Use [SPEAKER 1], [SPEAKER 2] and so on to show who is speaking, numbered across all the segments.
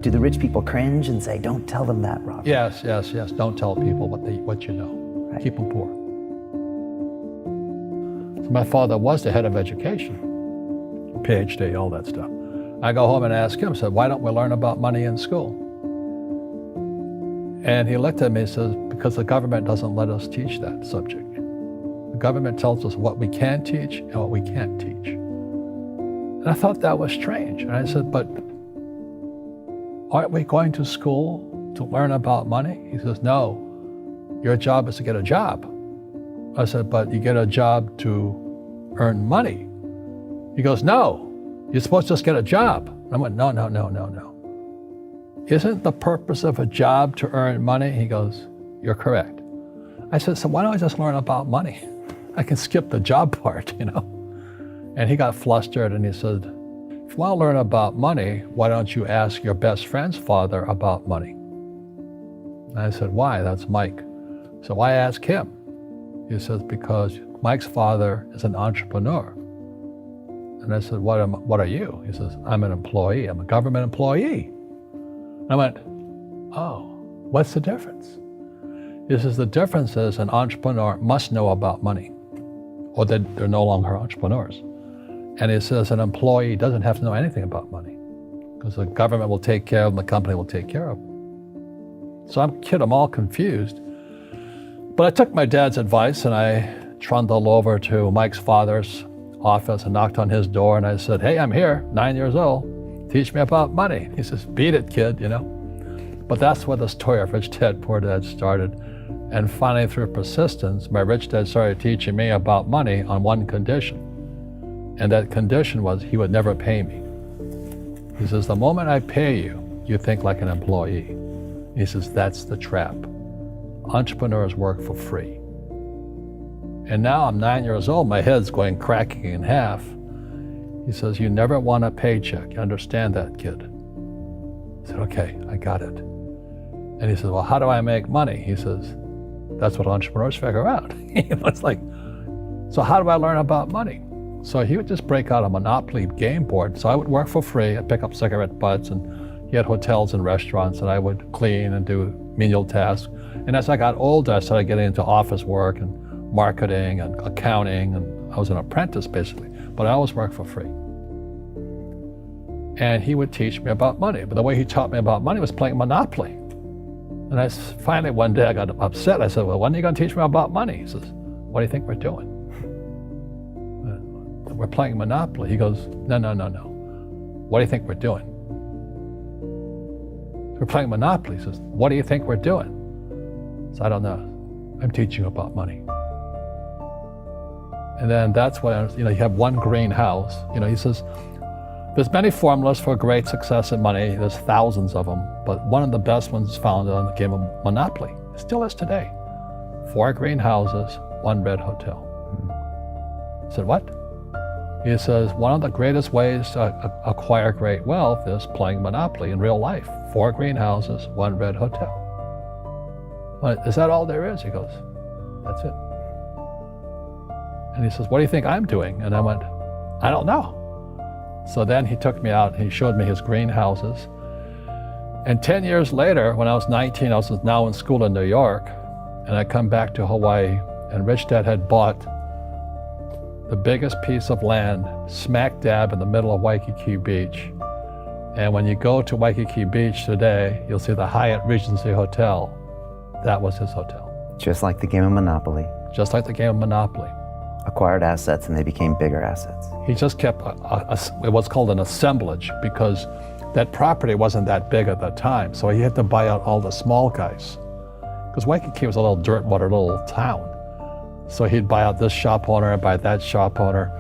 [SPEAKER 1] Do the rich people cringe and say, don't tell them that, Robert?
[SPEAKER 2] Yes. Don't tell people what you know.
[SPEAKER 1] Right.
[SPEAKER 2] Keep them poor. So my father was the head of education, PhD, all that stuff. I go home and ask him, said, why don't we learn about money in school? And he looked at me and says, because the government doesn't let us teach that subject. The government tells us what we can teach and what we can't teach. And I thought that was strange. And I said, but aren't we going to school to learn about money? He says, no, your job is to get a job. I said, but you get a job to earn money. He goes, no, you're supposed to just get a job. I went, no. Isn't the purpose of a job to earn money? He goes, you're correct. I said, so why don't I just learn about money? I can skip the job part, you know? And he got flustered and he said, if you want to learn about money, why don't you ask your best friend's father about money? And I said, why? That's Mike. So I asked him. He says, because Mike's father is an entrepreneur. And I said, what are you? He says, I'm an employee. I'm a government employee. I went, oh, what's the difference? He says, the difference is an entrepreneur must know about money, or they're no longer entrepreneurs. And he says an employee doesn't have to know anything about money, because the government will take care of them, the company will take care of them. So I'm all confused. But I took my dad's advice and I trundled over to Mike's father's office and knocked on his door and I said, hey, I'm here, 9 years old. Teach me about money. He says, beat it, kid, you know. But that's where the story of Rich Dad, Poor Dad started. And finally, through persistence, my rich dad started teaching me about money on one condition. And that condition was he would never pay me. He says, the moment I pay you, you think like an employee. He says, that's the trap. Entrepreneurs work for free. And now I'm 9 years old, my head's going cracking in half. He says, you never want a paycheck. You understand that, kid? I said, okay, I got it. And he says, well, how do I make money? He says, that's what entrepreneurs figure out. It's like, so how do I learn about money? So he would just break out a Monopoly game board. So I would work for free. I'd pick up cigarette butts, and he had hotels and restaurants, and I would clean and do menial tasks. And as I got older, I started getting into office work and marketing and accounting, and I was an apprentice basically, but I always worked for free. And he would teach me about money, but the way he taught me about money was playing Monopoly. And finally one day I got upset. I said, well, when are you going to teach me about money? He says, what do you think we're doing? We're playing Monopoly. He goes, no. What do you think we're doing? We're playing Monopoly. He says, what do you think we're doing? So I don't know. I'm teaching you about money. And then that's when, you have one greenhouse. He says, there's many formulas for great success in money. There's thousands of them, but one of the best ones is found on the game of Monopoly. It still is today. 4 greenhouses, 1 red hotel. I said, what? He says, one of the greatest ways to acquire great wealth is playing Monopoly in real life. 4 greenhouses, 1 red hotel. Well, is that all there is? He goes, that's it. And he says, what do you think I'm doing? And I went, I don't know. So then he took me out and he showed me his greenhouses. And 10 years later, when I was 19, I was now in school in New York, and I come back to Hawaii, and Rich Dad had bought the biggest piece of land smack dab in the middle of Waikiki Beach. And when you go to Waikiki Beach today, you'll see the Hyatt Regency Hotel. That was his hotel.
[SPEAKER 1] Just like the game of Monopoly.
[SPEAKER 2] Just like the game of Monopoly.
[SPEAKER 1] Acquired assets and they became bigger assets.
[SPEAKER 2] He just kept what's called an assemblage, because that property wasn't that big at that time. So he had to buy out all the small guys. Because Waikiki was a little dirt water little town. So he'd buy out this shop owner and buy that shop owner.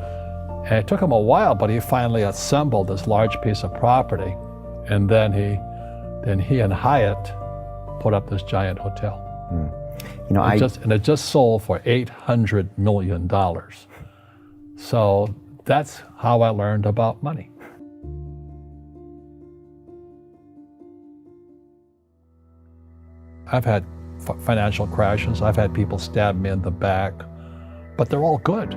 [SPEAKER 2] And it took him a while, but he finally assembled this large piece of property. And then he and Hyatt put up this giant hotel. And it just sold for $800 million. So that's how I learned about money. I've had financial crashes. I've had people stab me in the back, but they're all good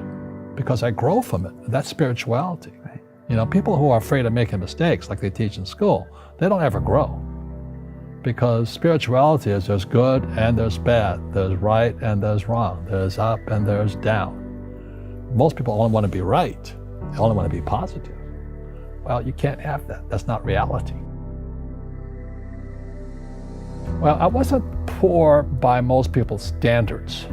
[SPEAKER 2] because I grow from it. That's spirituality.
[SPEAKER 1] Right.
[SPEAKER 2] You know, people who are afraid of making mistakes, like they teach in school, they don't ever grow. Because spirituality is there's good and there's bad, there's right and there's wrong, there's up and there's down. Most people only want to be right, they only want to be positive. Well, you can't have that. That's not reality. Well, I wasn't poor by most people's standards,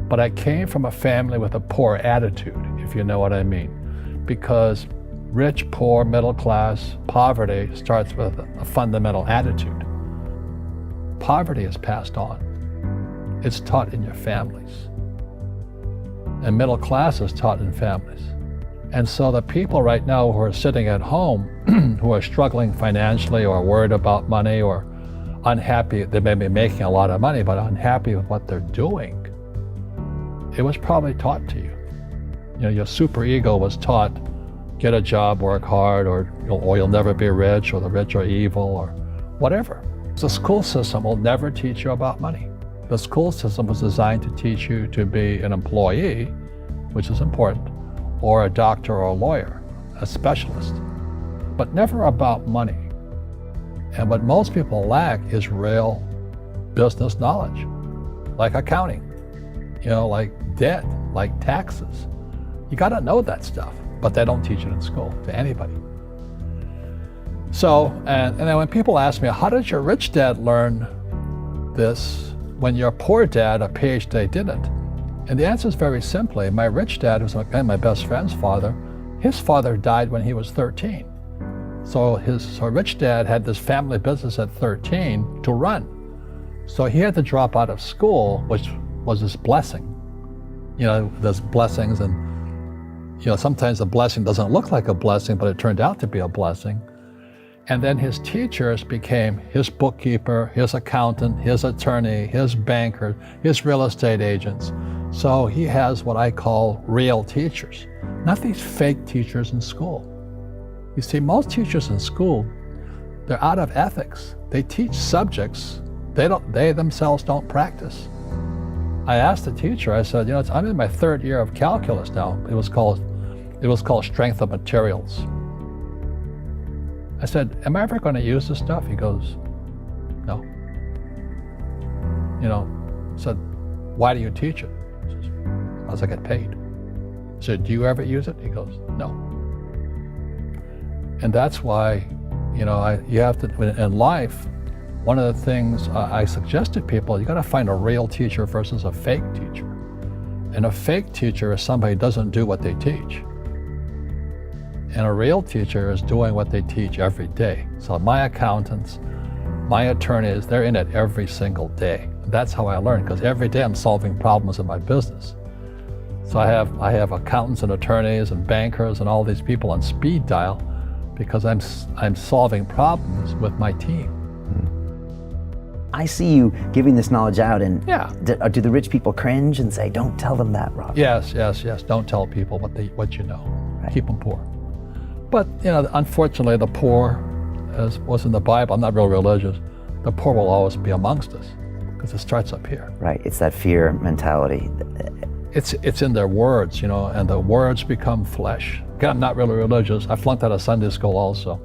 [SPEAKER 2] but I came from a family with a poor attitude, if you know what I mean. Because rich, poor, middle class, poverty starts with a fundamental attitude. Poverty is passed on. It's taught in your families. And middle class is taught in families. And so the people right now who are sitting at home, who are struggling financially or worried about money or unhappy, they may be making a lot of money, but unhappy with what they're doing, it was probably taught to you. You know, your superego was taught, get a job, work hard, or you'll never be rich, or the rich are evil, or whatever. The school system will never teach you about money. The school system was designed to teach you to be an employee, which is important, or a doctor or a lawyer, a specialist, but never about money. And what most people lack is real business knowledge, like accounting, you know, like debt, like taxes. You gotta know that stuff, but they don't teach it in school to anybody. So, and then when people ask me, how did your rich dad learn this when your poor dad, a PhD, didn't? And the answer is very simply, my rich dad, who's my best friend's father, his father died when he was 13. So his rich dad had this family business at 13 to run. So he had to drop out of school, which was his blessing. You know, there's blessings, and you know, sometimes the blessing doesn't look like a blessing, but it turned out to be a blessing. And then his teachers became his bookkeeper, his accountant, his attorney, his banker, his real estate agents. So he has what I call real teachers, not these fake teachers in school. You see, most teachers in school, they're out of ethics. They teach subjects they themselves don't practice. I asked the teacher, I said, you know, I'm in my third year of calculus now. It was called strength of materials. I said, am I ever going to use this stuff? He goes, no. You know, I said, why do you teach it? He says, because I get paid. I said, do you ever use it? He goes, no. And that's why, you know, you have to, in life, one of the things I suggest to people, you got to find a real teacher versus a fake teacher. And a fake teacher is somebody who doesn't do what they teach. And a real teacher is doing what they teach every day. So my accountants, my attorneys, they're in it every single day. That's how I learn, because every day I'm solving problems in my business. So I have accountants and attorneys and bankers and all these people on speed dial because I'm solving problems with my team.
[SPEAKER 1] I see you giving this knowledge out, and
[SPEAKER 2] Yeah.
[SPEAKER 1] do the rich people cringe and say, don't tell them that, Rob?
[SPEAKER 2] Yes. Don't tell people what you know.
[SPEAKER 1] Right.
[SPEAKER 2] Keep them poor. But you know, unfortunately, the poor, as was in the Bible, I'm not real religious, the poor will always be amongst us because it starts up here.
[SPEAKER 1] Right, it's that fear mentality.
[SPEAKER 2] It's in their words, you know, and the words become flesh. Again, I'm not really religious. I flunked out of Sunday school also.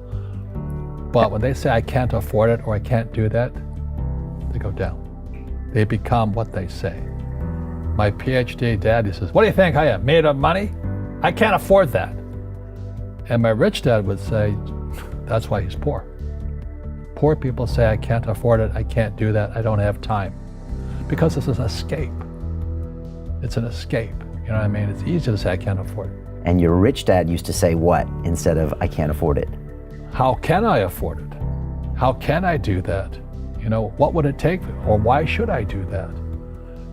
[SPEAKER 2] But when they say I can't afford it or I can't do that, they go down. They become what they say. My PhD daddy says, what do you think I am, made of money? I can't afford that. And my rich dad would say, that's why he's poor. Poor people say, I can't afford it, I can't do that, I don't have time. Because it's an escape. It's an escape, you know what I mean? It's easy to say, I can't afford it.
[SPEAKER 1] And your rich dad used to say what instead of, I can't afford it?
[SPEAKER 2] How can I afford it? How can I do that? You know, what would it take, or why should I do that?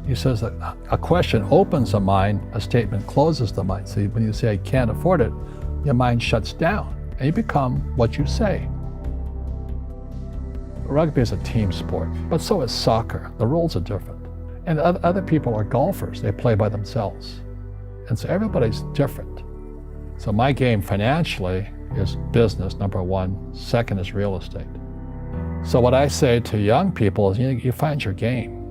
[SPEAKER 2] He says that a question opens the mind, a statement closes the mind. So when you say, I can't afford it, your mind shuts down and you become what you say. Rugby is a team sport, but so is soccer. The rules are different. And other people are golfers, they play by themselves. And so everybody's different. So my game financially is business, number one. Second is real estate. So what I say to young people is, you find your game.